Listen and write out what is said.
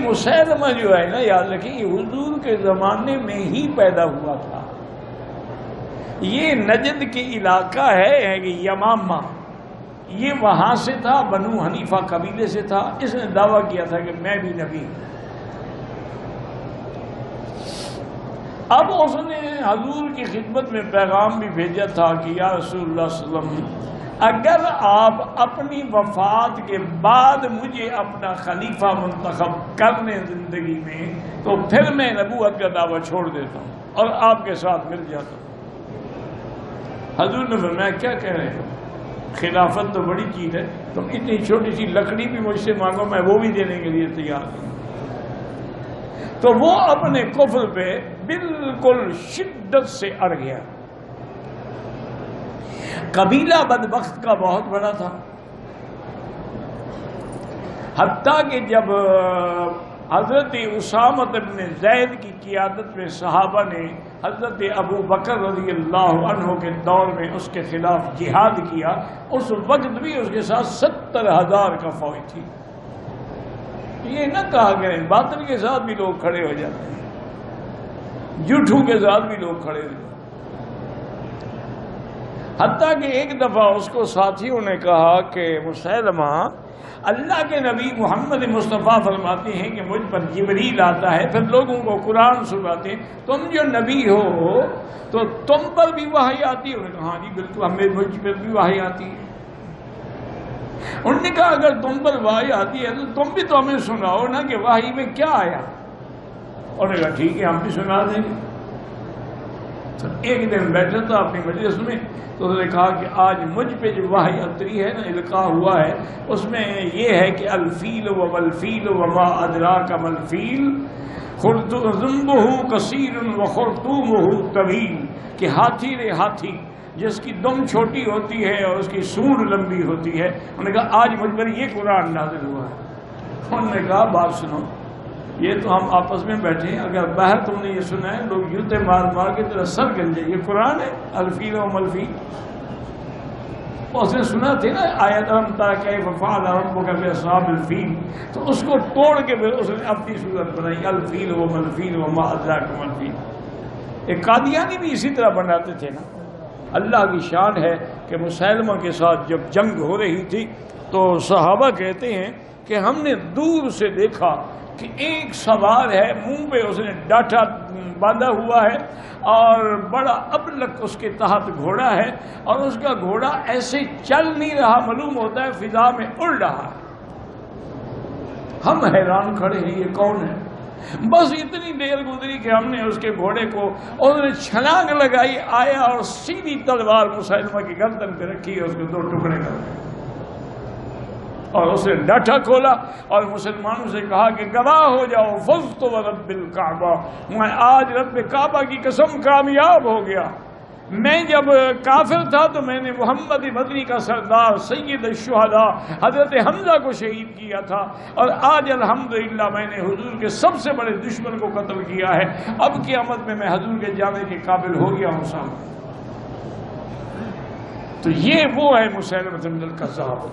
مسیلمہ جو ہے نا، یاد رکھیں یہ حضور کے زمانے میں ہی پیدا ہوا تھا۔ یہ نجد کے علاقہ ہے یمامہ، یہ وہاں سے تھا، بنو حنیفہ قبیلے سے تھا۔ اس نے دعویٰ کیا تھا کہ میں بھی نبی ہوں۔ اب اس نے حضور کی خدمت میں پیغام بھی بھیجا تھا کہ یا رسول اللہ صلی اللہ علیہ وسلم، اگر آپ اپنی وفات کے بعد مجھے اپنا خلیفہ منتخب کر لیں زندگی میں، تو پھر میں نبوت کا دعویٰ چھوڑ دیتا ہوں اور آپ کے ساتھ مل جاتا ہوں۔ حضور نے فرمایا کیا کہہ رہے ہو، خلافت تو بڑی چیز ہے، تم اتنی چھوٹی سی لکڑی بھی مجھ سے مانگو، میں وہ بھی دینے کے لیے تیار ہوں۔ تو وہ اپنے کفر پہ بالکل شدت سے اڑ گیا۔ قبیلہ بدبخت کا بہت بڑا تھا، حتیٰ کہ جب حضرت اسامہ بن زید کی قیادت میں صحابہ نے حضرت ابو بکر رضی اللہ عنہ کے دور میں اس کے خلاف جہاد کیا، اس وقت بھی اس کے ساتھ 70,000 کا فوج تھی۔ یہ نہ کہا کریں باطل کے ساتھ بھی لوگ کھڑے ہو جاتے ہیں، جھوٹوں کے ساتھ بھی لوگ کھڑے ہو جاتے ہیں۔ حتیٰ کہ ایک دفعہ اس کو ساتھیوں نے کہا کہ مسیلمہ، اللہ کے نبی محمد مصطفیٰ فرماتے ہیں کہ مجھ پر جبریل آتا ہے، پھر لوگوں کو قرآن سناتے ہیں، تم جو نبی ہو تو تم پر بھی وحی آتی ہے؟ انہوں نے کہا ہاں جی بالکل، ہمیں مجھ پر بھی وحی آتی ہے۔ انہوں نے کہا اگر تم پر وحی آتی ہے تو تم بھی تو ہمیں سناؤ نا کہ وحی میں کیا آیا۔ انہوں نے کہا ٹھیک ہے ہم بھی سنا دیں گے۔ تو ایک دن بیٹھا تھا اپنی مجلس میں، تو انہوں نے کہا کہ آج مجھ پہ جو وحی اتری ہے نا، القاء ہوا ہے، اس میں یہ ہے کہ الفیل و والفیل وما ادراک ما الفیل ذنبہ کثیر و خرطومہ طویل، کہ ہاتھی رے ہاتھی جس کی دم چھوٹی ہوتی ہے اور اس کی سونڈ لمبی ہوتی ہے۔ انہوں نے کہا آج مجھ پر یہ قرآن نازل ہوا ہے۔ انہوں نے کہا بات سنو، یہ تو ہم آپس میں بیٹھے ہیں، اگر باہر تم نے یہ سنا ہے لوگ جوتے مار مار کے تیرا سر گل جائے، یہ قرآن ہے الفیل و ملفیل۔ اس نے سنا تھے نا آیت الم تر کیف فعل ربک باصحاب الفیل، تو اس کو توڑ کے پھر اس نے اپنی صورت بنائی الفیل و ملفیل وما ادراک ما الفیل۔ ایک قادیانی بھی اسی طرح بناتے تھے نا۔ اللہ کی شان ہے کہ مسیلمہ کے ساتھ جب جنگ ہو رہی تھی تو صحابہ کہتے ہیں کہ ہم نے دور سے دیکھا کہ ایک سوار ہے، منہ پہ اس نے ڈاٹا باندھا ہوا ہے اور بڑا ابلک اس کے تحت گھوڑا ہے، اور اس کا گھوڑا ایسے چل نہیں رہا، معلوم ہوتا ہے فضا میں اڑ رہا ہے۔ ہم حیران کھڑے ہیں یہ کون ہے؟ بس اتنی دیر گزری کہ ہم نے اس کے گھوڑے کو، انہوں نے چھلانگ لگائی، آیا اور سیدھی تلوار مسیلمہ کی گردن پہ رکھی، اس کو دو ٹکڑے کر دیا اور اس نے ڈاٹا کھولا اور مسلمانوں سے کہا کہ گواہ ہو جاؤ فزت ورب الکعبہ، میں آج رب کعبہ کی قسم کامیاب ہو گیا۔ میں جب کافر تھا تو میں نے محمد مدنی کا سردار سید الشہداء حضرت حمزہ کو شہید کیا تھا، اور آج الحمدللہ میں نے حضور کے سب سے بڑے دشمن کو قتل کیا ہے۔ اب قیامت میں حضور کے جانے کے قابل ہو گیا ہوں سامنے۔ تو یہ وہ ہے مسیلمہ بن الکذاب۔